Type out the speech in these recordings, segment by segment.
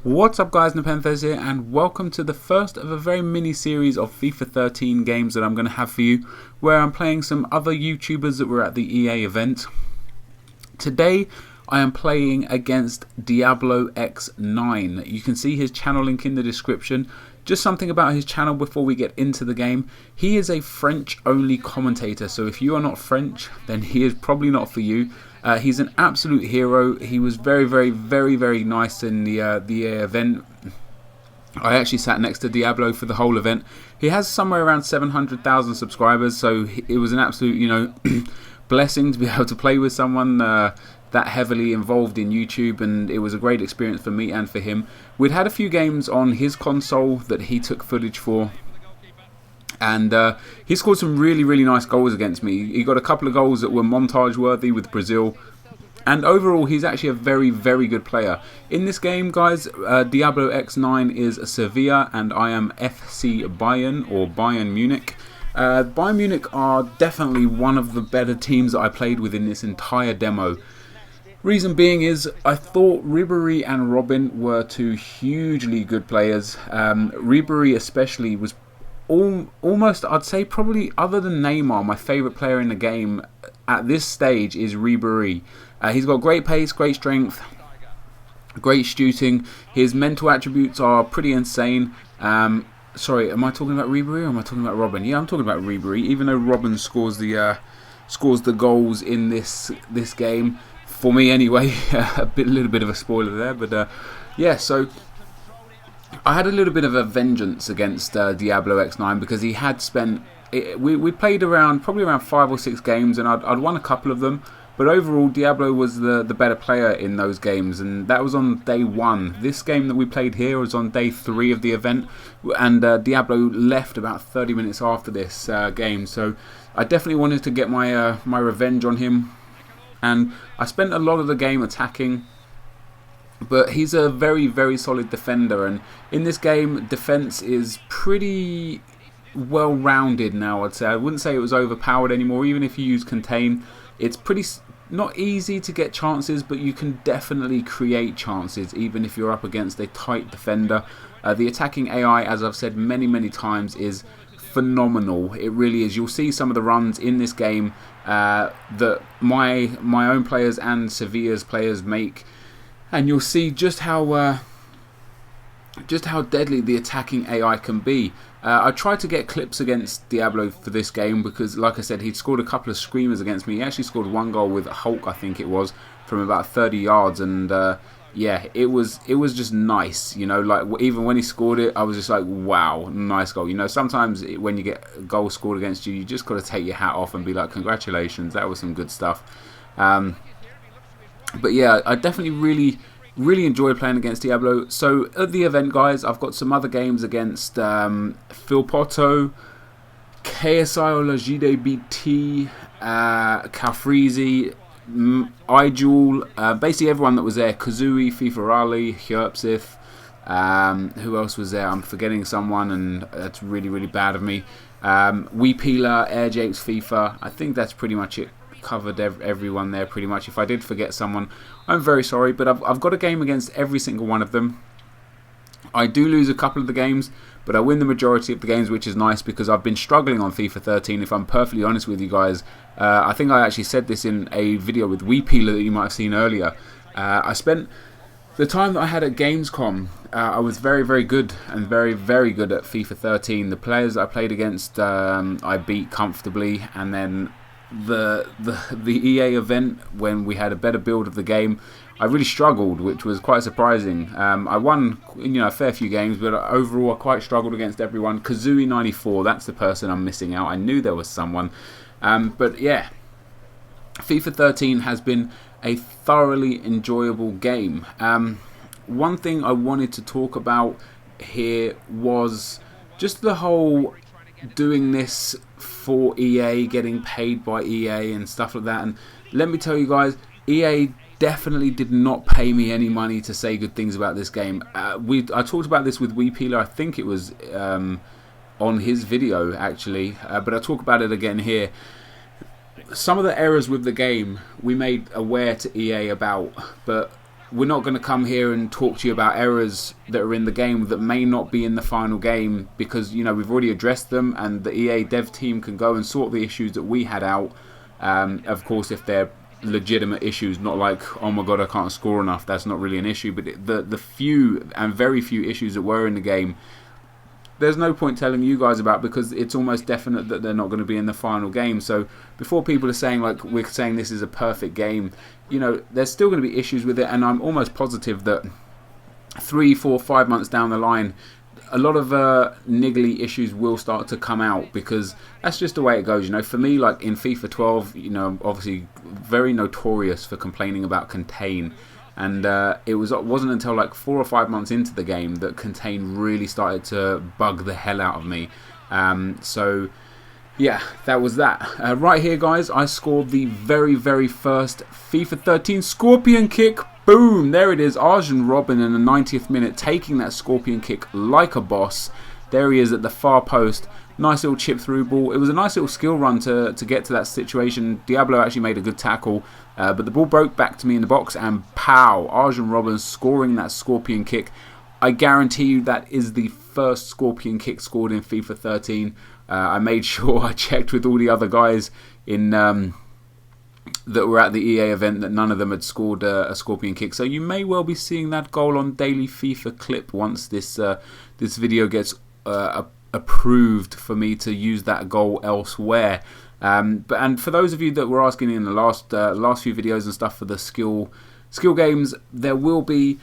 What's up guys, NepentheZ here and welcome to the first of a very mini series of FIFA 13 games that I'm going to have for you, where I'm playing some other YouTubers that were at the EA event. Today I am playing against Diabl0x9. You can see his channel link in the description. Just something about his channel before we get into the game. He is a French only commentator, so if you are not French then he is probably not for you. He's an absolute hero. He was very nice in the event. I actually sat next to Diablo for the whole event. He has somewhere around 700,000 subscribers, so it was an absolute, blessing to be able to play with someone that heavily involved in YouTube, and it was a great experience for me and for him. We'd had a few games on his console that he took footage for, and he scored some really nice goals against me. He got a couple of goals that were montage worthy with Brazil, and overall he's actually a very good player. In this game guys, Diabl0x9 is Sevilla and I am FC Bayern, or Bayern Munich. Bayern Munich are definitely one of the better teams that I played with in this entire demo. Reason being is I thought Ribery and Robin were two hugely good players. Ribery especially was almost, I'd say probably other than Neymar, my favourite player in the game at this stage is Ribery. He's got great pace, great strength, great shooting. His mental attributes are pretty insane. Sorry, am I talking about Ribery or am I talking about Robin? Yeah, I'm talking about Ribery, even though Robin scores the goals in this game. For me anyway. A little bit of a spoiler there, but yeah, so I had a little bit of a vengeance against Diabl0x9 because he had spent, we played probably around 5 or 6 games, and I'd won a couple of them, but overall Diablo was the better player in those games, and that was on day 1. This game that we played here was on day 3 of the event, and Diablo left about 30 minutes after this game, so I definitely wanted to get my my revenge on him, and I spent a lot of the game attacking. But he's a very solid defender, and in this game defense is pretty well rounded now, I'd say. I wouldn't say it was overpowered anymore. Even if you use contain, it's pretty not easy to get chances, but you can definitely create chances even if you're up against a tight defender. The attacking AI, as I've said many times, is phenomenal. It really is. You'll see some of the runs in this game that my own players and Sevilla's players make, and you'll see just how deadly the attacking AI can be. I tried to get clips against Diablo for this game because, like I said, he'd scored a couple of screamers against me. He actually scored 1 goal with Hulk, I think it was, from about 30 yards, and yeah, it was just nice. Like even when he scored it, I was just like, wow, nice goal. Sometimes when you get a goal scored against you, you just got to take your hat off and be like, congratulations, that was some good stuff. But yeah, I definitely really enjoy playing against Diablo. So at the event guys, I've got some other games against Philpoto, KSI GDBT, Calfreezy, iJewel, basically everyone that was there. Kazooie, FIFA Raleigh, Herpsith, who else was there? I'm forgetting someone, and that's really bad of me. Weepeeler, AirJakes, FIFA. I think that's pretty much it. Covered everyone there pretty much. If I did forget someone, I'm very sorry, but I've got a game against every single one of them. I do lose a couple of the games, but I win the majority of the games, which is nice because I've been struggling on FIFA 13, if I'm perfectly honest with you guys. I think I actually said this in a video with Weepeeler that you might have seen earlier. I spent the time that I had at Gamescom, I was very good and very good at FIFA 13. The players that I played against, I beat comfortably, and then the EA event, when we had a better build of the game, I really struggled, which was quite surprising. I won a fair few games, but overall I quite struggled against everyone. Kazooie94, that's the person I'm missing out. I knew there was someone, but yeah, FIFA 13 has been a thoroughly enjoyable game. One thing I wanted to talk about here was just the whole doing this for EA, getting paid by EA and stuff like that. And let me tell you guys, EA definitely did not pay me any money to say good things about this game. I talked about this with Weepeeler, I think it was on his video actually, but I'll talk about it again here. Some of the errors with the game we made aware to EA about, but we're not going to come here and talk to you about errors that are in the game that may not be in the final game, because we've already addressed them, and the EA dev team can go and sort the issues that we had out. Of course, if they're legitimate issues, not like, oh my god, I can't score enough, that's not really an issue. But the few and very few issues that were in the game, there's no point telling you guys about, because it's almost definite that they're not going to be in the final game. So before people are saying, like, we're saying this is a perfect game, there's still going to be issues with it, and I'm almost positive that 3, 4, 5 months down the line, a lot of niggly issues will start to come out, because that's just the way it goes. For me, like in FIFA 12, obviously very notorious for complaining about contain. And it wasn't until like 4 or 5 months into the game that contain really started to bug the hell out of me. So yeah, that was that. Right here, guys, I scored the very, very first FIFA 13 Scorpion kick. Boom! There it is. Arjen Robben in the 90th minute, taking that Scorpion kick like a boss. There he is at the far post. Nice little chip through ball. It was a nice little skill run to get to that situation. Diablo actually made a good tackle, but the ball broke back to me in the box, and pow! Arjen Robben scoring that Scorpion kick. I guarantee you that is the first Scorpion kick scored in FIFA 13. I made sure I checked with all the other guys in that were at the EA event that none of them had scored a Scorpion kick. So you may well be seeing that goal on Daily FIFA Clip once this this video gets approved for me to use that goal elsewhere. And for those of you that were asking in the last few videos and stuff for the skill games, there will be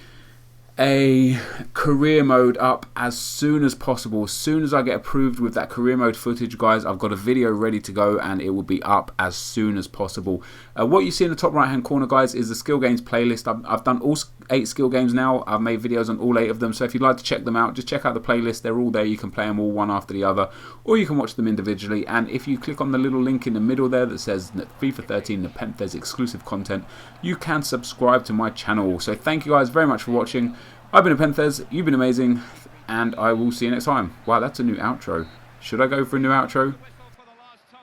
a career mode up as soon as possible. As soon as I get approved with that career mode footage, guys, I've got a video ready to go, and it will be up as soon as possible. What you see in the top right hand corner, guys, is the skill games playlist. I've done all 8 skill games now. I've made videos on all 8 of them, so if you'd like to check them out, just check out the playlist. They're all there. You can play them all one after the other, or you can watch them individually. And if you click on the little link in the middle there that says FIFA 13 NepentheZ exclusive content, you can subscribe to my channel. So thank you guys very much for watching. I've been NepentheZ, you've been amazing, and I will see you next time. Wow, that's a new outro. Should I go for a new outro?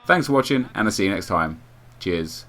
Thanks for watching, and I'll see you next time. Cheers.